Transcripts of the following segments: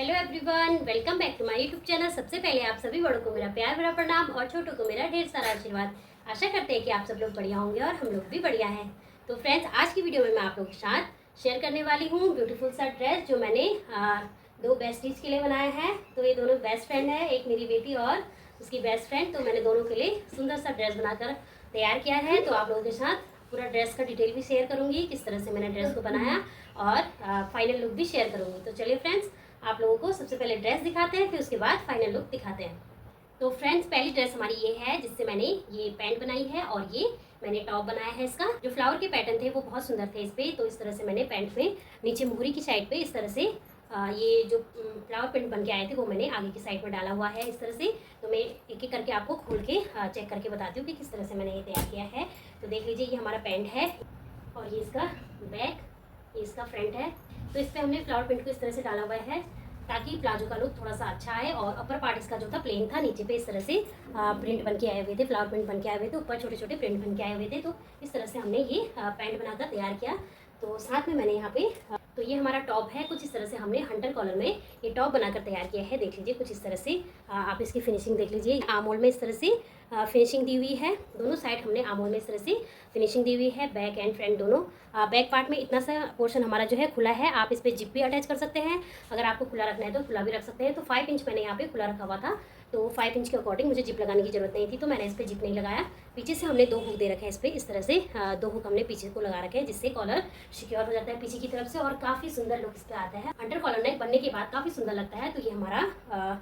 Hello everyone, welcome back to my YouTube channel. सबसे पहले आप सभी बड़ों को मेरा प्यार भरा प्रणाम और छोटों को मेरा ढेर सारा आशीर्वाद। आशा करते हैं कि आप सब लोग बढ़िया होंगे और हम लोग भी बढ़िया हैं। तो फ्रेंड्स, आज की वीडियो में मैं आप लोगों के साथ शेयर करने वाली हूँ ब्यूटीफुल सा ड्रेस जो मैंने दो बेस्टीज के लिए बनाया है। तो ये दोनों बेस्ट फ्रेंड है, एक मेरी बेटी और उसकी बेस्ट फ्रेंड। तो मैंने दोनों के लिए सुंदर सा ड्रेस बनाकर तैयार किया है। तो आप लोगों के साथ पूरा ड्रेस का डिटेल भी शेयर करूंगी, किस तरह से मैंने ड्रेस को बनाया और फाइनल लुक भी शेयर करूंगी। तो चलिए फ्रेंड्स, आप लोगों को सबसे पहले ड्रेस दिखाते हैं, फिर उसके बाद फाइनल लुक दिखाते हैं। तो फ्रेंड्स, पहली ड्रेस हमारी ये है जिससे मैंने ये पैंट बनाई है और ये मैंने टॉप बनाया है। इसका जो फ्लावर के पैटर्न थे वो बहुत सुंदर थे इस पे। तो इस तरह से मैंने पैंट में नीचे मुहरी की साइड पे इस तरह से ये जो फ्लावर प्रिंट बन के आए थे वो मैंने आगे की साइड में डाला हुआ है इस तरह से। तो मैं एक एक करके आपको खोल के चेक करके बताती हूँ कि किस तरह से मैंने ये तैयार किया है। तो देख लीजिए, ये हमारा पैंट है और ये इसका बैक, ये इसका फ्रंट है। तो इस पर हमने फ्लावर प्रिंट को इस तरह से डाला हुआ है ताकि प्लाजो का लुक थोड़ा सा अच्छा आए। और अपर पार्ट इसका जो था प्लेन था, नीचे पे इस तरह से प्रिंट बन के आए हुए थे, फ्लावर प्रिंट बन के आए हुए थे, ऊपर छोटे छोटे प्रिंट बन के आए हुए थे। तो इस तरह से हमने ये पैंट बनाकर तैयार किया। तो साथ में मैंने यहाँ पे तो ये हमारा टॉप है, कुछ इस तरह से हमने हंटर कॉलर में ये टॉप बनाकर तैयार किया है। देख लीजिए कुछ इस तरह से आप इसकी फिनिशिंग देख लीजिए। आमोल में इस तरह से फिनिशिंग दी हुई है, दोनों साइड हमने आमोल में इस तरह से फिनिशिंग दी हुई है, बैक एंड फ्रंट दोनों। बैक पार्ट में इतना सा पोर्शन हमारा जो है खुला है, आप इस पर जिप भी अटैच कर सकते हैं। अगर आपको खुला रखना है तो खुला भी रख सकते हैं। तो 5 इंच मैंने यहाँ पे खुला रखा हुआ था, तो 5 इंच के अकॉर्डिंग मुझे जिप लगाने की जरूरत नहीं थी, तो मैंने इस पर जिप नहीं लगाया। पीछे से हमने 2 हुक दे रखे हैं इस पर, इस तरह से 2 हुक हमने पीछे को लगा रखे हैं जिससे कॉलर सिक्योर हो जाता है पीछे की तरफ से और काफ़ी सुंदर लुक इस पर आता है। अंडर कॉलर नेक बनने के बाद काफ़ी सुंदर लगता है। तो ये हमारा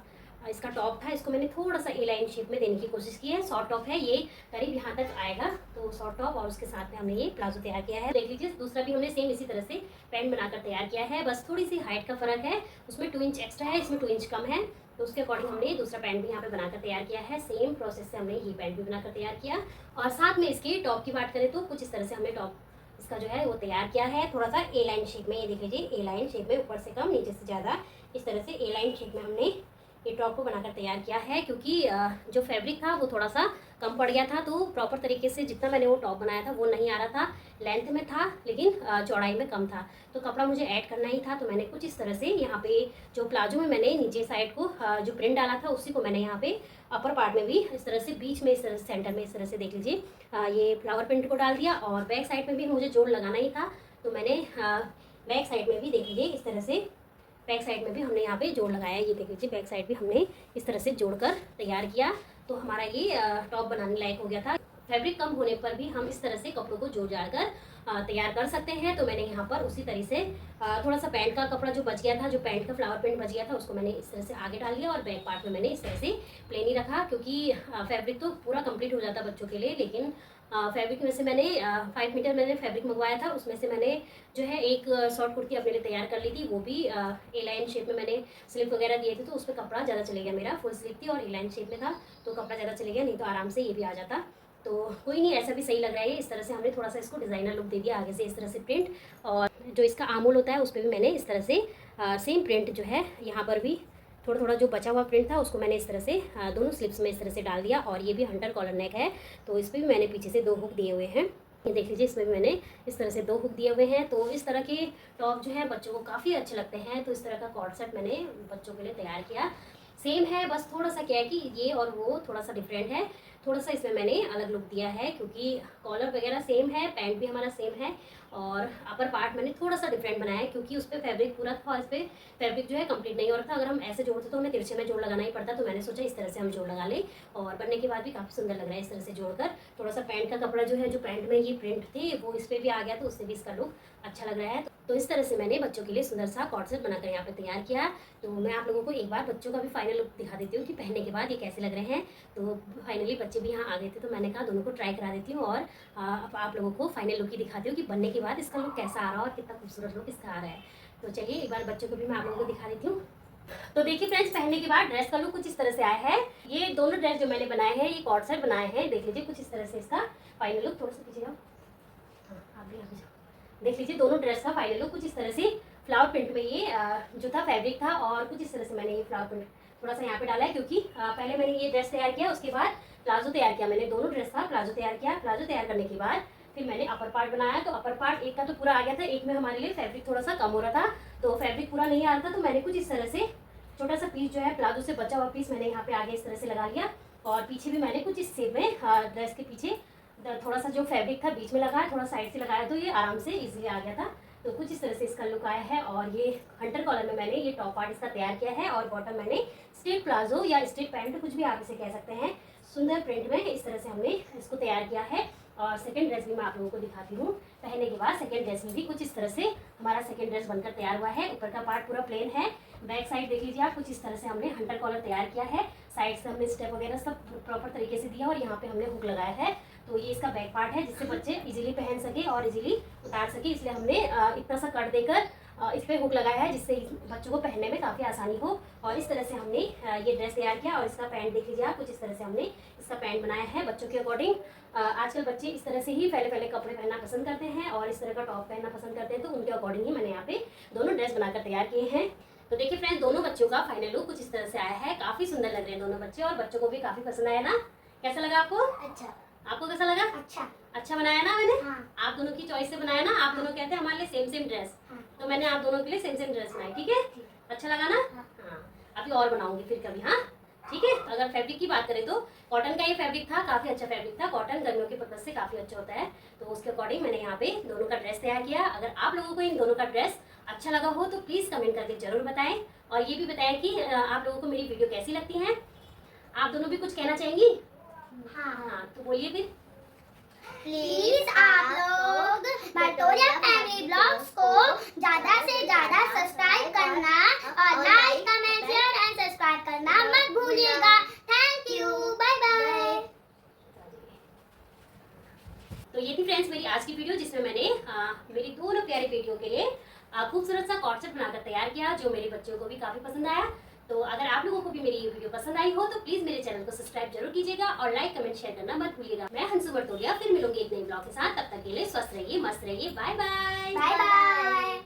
इसका टॉप था, इसको मैंने थोड़ा सा ए लाइन शेप में देने की कोशिश की है। शॉर्ट टॉप है, ये करीब यहाँ तक आएगा। तो शॉर्ट टॉप और उसके साथ में हमने ये प्लाजो तैयार किया है। देख लीजिए, दूसरा भी हमने सेम इसी तरह से पैंट बनाकर तैयार किया है, बस थोड़ी सी हाइट का फर्क है, उसमें 2 इंच एक्स्ट्रा है, इसमें 2 इंच कम है। तो उसके अकॉर्डिंग हमने दूसरा पैंट भी यहाँ पे बनाकर तैयार किया है। सेम प्रोसेस से हमने ये पैंट भी बनाकर तैयार किया। और साथ में इसके टॉप की बात करें तो कुछ इस तरह से हमने टॉप इसका जो है वो तैयार किया है, थोड़ा सा ए लाइन शेप में। ये देख लीजिए, ए लाइन शेप में, ऊपर से कम नीचे से ज़्यादा, इस तरह से ए लाइन शेप में हमने ये टॉप को बनाकर तैयार किया है। क्योंकि जो फैब्रिक था वो थोड़ा सा कम पड़ गया था, तो प्रॉपर तरीके से जितना मैंने वो टॉप बनाया था वो नहीं आ रहा था। लेंथ में था लेकिन चौड़ाई में कम था, तो कपड़ा मुझे ऐड करना ही था। तो मैंने कुछ इस तरह से यहाँ पे जो प्लाजो में मैंने नीचे साइड को जो प्रिंट डाला था उसी को मैंने यहाँ पे अपर पार्ट में भी इस तरह से बीच में, इस तरह से सेंटर में इस तरह से देख लीजिए ये फ्लावर प्रिंट को डाल दिया। और बैक साइड में भी मुझे जोड़ लगाना ही था, तो मैंने बैक साइड में भी देख लीजिए इस तरह से बैक साइड में भी हमने यहाँ पे जोड़ लगाया। ये देख लीजिए, बैक साइड भी हमने इस तरह से जोड़कर तैयार किया। तो हमारा ये टॉप बनाने लायक हो गया था। फैब्रिक कम होने पर भी हम इस तरह से कपड़ों को जोड़ जाकर तैयार कर सकते हैं। तो मैंने यहाँ पर उसी तरह से थोड़ा सा पैंट का कपड़ा जो बच गया था, जो पैंट का फ्लावर प्रिंट बच गया था, उसको मैंने इस तरह से आगे डाल लिया और बैक पार्ट में मैंने इस तरह से प्लेन ही रखा। क्योंकि फैब्रिक तो पूरा कंप्लीट हो जाता बच्चों के लिए, लेकिन फैब्रिक में से मैंने 5 मीटर मैंने फैब्रिक मंगवाया था, उसमें से मैंने जो है एक शॉर्ट कुर्ती अपने लिए तैयार कर ली थी। वो भी ए लाइन शेप में मैंने स्लीव वगैरह दिए थे, तो उस पर कपड़ा ज़्यादा चले गया। मेरा फुल स्लीव थी और ए लाइन शेप में था, तो कपड़ा ज़्यादा चले गया, नहीं तो आराम से ये भी आ जाता। तो कोई नहीं, ऐसा भी सही लग रहा है। इस तरह से हमने थोड़ा सा इसको डिज़ाइनर लुक दे दिया आगे से इस तरह से प्रिंट। और जो इसका आमोल होता है उस पर भी मैंने इस तरह से सेम प्रिंट जो है यहाँ पर भी थोड़ा थोड़ा जो बचा हुआ प्रिंट था उसको मैंने इस तरह से दोनों स्लिप्स में इस तरह से डाल दिया। और ये भी हंटर कॉलर नेक है, तो इस पर भी मैंने पीछे से 2 हुक दिए हुए हैं। ये देख लीजिए, इसमें भी मैंने इस तरह से 2 हुक दिए हुए हैं। तो इस तरह के टॉप जो है बच्चों को काफ़ी अच्छे लगते हैं। तो इस तरह का कॉर्ड सेट मैंने बच्चों के लिए तैयार किया। सेम है, बस थोड़ा सा क्या है कि ये और वो थोड़ा सा डिफरेंट है, थोड़ा सा इसमें मैंने अलग लुक दिया है। क्योंकि कॉलर वगैरह सेम है, पैंट भी हमारा सेम है, और अपर पार्ट मैंने थोड़ा सा डिफरेंट बनाया है क्योंकि उस पर फैब्रिक पूरा था और इस पर फैब्रिक जो है कंप्लीट नहीं हो रहा था। अगर हम ऐसे जोड़ते तो हमें तिरछे में जोड़ लगाना ही पड़ता, तो मैंने सोचा इस तरह से हम जोड़ लगा लें। और बनने के बाद भी काफ़ी सुंदर लग रहा है इस तरह से जोड़कर। थोड़ा सा पैंट का कपड़ा जो है, जो पैंट में ये प्रिंट थे वो इस पर भी आ गया, तो उससे भी इसका लुक अच्छा लग रहा है। तो इस तरह से मैंने बच्चों के लिए सुंदर सा कॉर्ड सेट बनाकर यहाँ पे तैयार किया। तो मैं आप लोगों को एक बार बच्चों का भी फाइनल लुक दिखा देती हूँ कि पहनने के बाद ये कैसे लग रहे हैं। तो फाइनली बच्चे भी यहाँ आ गए थे, तो मैंने कहा दोनों को ट्राई करा देती हूँ और अब आप लोगों को फाइनल लुक ही दिखाती हूँ कि बनने के बाद इसका लुक कैसा आ रहा है और कितना खूबसूरत लुक इसका आ रहा है। तो चलिए एक बार बच्चों को भी मैं आप लोगों को दिखा देती हूँ। तो देखिए फ्रेंड्स, पहनने के बाद ड्रेस का लुक कुछ इस तरह से आया है। ये दोनों ड्रेस जो मैंने बनाए हैं, ये कॉर्ड सेट बनाए हैं। देख लीजिए कुछ इस तरह से इसका फाइनल लुक। थोड़ा सा पीछे जाओ, आप भी आगे जाओ। देख लीजिए दोनों ड्रेस का फाइनल लुक कुछ इस तरह से फ्लावर प्रिंट में ये जो था फैब्रिक था, और कुछ इस तरह से मैंने ये फ्लावर प्रिंट थोड़ा सा यहाँ पे डाला है। क्योंकि पहले मैंने ये ड्रेस तैयार किया, उसके बाद प्लाजो तैयार किया। मैंने दोनों ड्रेस का प्लाजो तैयार किया। प्लाजो तैयार करने के बाद फिर मैंने अपर पार्ट बनाया। तो अपर पार्ट एक का तो पूरा आ गया था, एक में हमारे लिए फैब्रिक थोड़ा सा कम हो रहा था, तो फैब्रिक पूरा नहीं आ रहा था, तो मैंने कुछ इस तरह से छोटा सा पीस जो है प्लाजो से बचा हुआ पीस मैंने यहाँ पे आगे इस तरह से लगा लिया, और पीछे भी मैंने कुछ इस शेप में ड्रेस के पीछे थोड़ा सा जो फैब्रिक था बीच में लगाया, थोड़ा साइड से लगाया, तो ये आराम से इजीली आ गया था। तो कुछ इस तरह से इसका लुक आया है। और ये हंटर कॉलर में मैंने ये टॉप पार्ट इसका तैयार किया है, और बॉटम मैंने स्ट्रेट प्लाजो या स्ट्रेट पैंट कुछ भी आप इसे कह सकते हैं, सुंदर प्रिंट में इस तरह से हमने इसको तैयार किया है। और सेकंड ड्रेस भी मैं आप लोगों को दिखाती हूँ। पहनने के बाद सेकंड ड्रेस में भी कुछ इस तरह से हमारा सेकंड ड्रेस बनकर तैयार हुआ है। ऊपर का पार्ट पूरा प्लेन है, बैक साइड देख लीजिए आप, कुछ इस तरह से हमने हंटर कॉलर तैयार किया है। साइड से हमने स्टेप वगैरह सब प्रॉपर तरीके से दिया, और यहाँ पे हमने हुक लगाया है। तो ये इसका बैक पार्ट है, जिससे बच्चे इजीली पहन सके और इजीली उतार सके, इसलिए हमने इतना सा कट देकर इस पर हुक लगाया है, जिससे बच्चों को पहनने में काफ़ी आसानी हो। और इस तरह से हमने ये ड्रेस तैयार किया। और इसका पैंट देख लीजिए आप, कुछ इस तरह से हमने इसका पैंट बनाया है बच्चों के अकॉर्डिंग। आजकल बच्चे इस तरह से ही पहले कपड़े पहनना पसंद करते हैं, और इस तरह का टॉप पहनना पसंद करते हैं, तो उनके अकॉर्डिंग ही मैंने यहाँ पे दोनों ड्रेस बनाकर तैयार किए हैं। तो देखिए फ्रेंड्स, दोनों बच्चों का फाइनल लुक कुछ इस तरह से आया है। काफ़ी सुंदर लग रहे हैं दोनों बच्चे, और बच्चों को भी काफ़ी पसंद आया ना। कैसा लगा आपको? अच्छा। आपको कैसा लगा? अच्छा बनाया ना मैंने? हाँ। आप दोनों की चॉइस से बनाया ना। आप दोनों कहते हैं हमारे लिए सेम ड्रेस, हाँ। तो मैंने आप दोनों के लिए सेम ड्रेस बनाई। ठीक है, अच्छा लगा ना? हाँ, अभी और बनाऊंगी फिर कभी। हाँ ठीक है। अगर फैब्रिक की बात करें तो कॉटन का ये फैब्रिक था, काफ़ी अच्छा फैब्रिक था। कॉटन गर्मियों के पर्पज से काफ़ी अच्छा होता है, तो उसके अकॉर्डिंग मैंने यहाँ पे दोनों का ड्रेस तैयार किया। अगर आप लोगों को इन दोनों का ड्रेस अच्छा लगा हो तो प्लीज़ कमेंट करके जरूर बताएं, और ये भी बताएं कि आप लोगों को मेरी वीडियो कैसी लगती है। आप दोनों भी कुछ कहना चाहेंगी? हाँ, तो बोलिए फिर। प्लीज आप लोग भटोरिया फैमिली ब्लॉग्स को ज्यादा से ज्यादा सब्सक्राइब करना, और like comment share and subscribe करना मत भूलिएगा। Thank you, bye bye. तो ये थी फ्रेंड्स मेरी आज की वीडियो, जिसमें मैंने मेरी दोनों प्यारी बेटियों के लिए खूबसूरत सा कॉर्ड सेट बनाकर तैयार किया, जो मेरे बच्चों को भी काफ़ी पसंद आया। तो अगर आप लोगों को भी मेरी ये वीडियो पसंद आई हो तो प्लीज़ मेरे चैनल को सब्सक्राइब जरूर कीजिएगा, और लाइक कमेंट शेयर करना मत भूलिएगा। मैं हंसू बरतोलिया फिर मिलूंगी एक नई ब्लॉग के साथ। तब तक के लिए स्वस्थ रहिए, मस्त रहिए। Bye bye. Bye bye.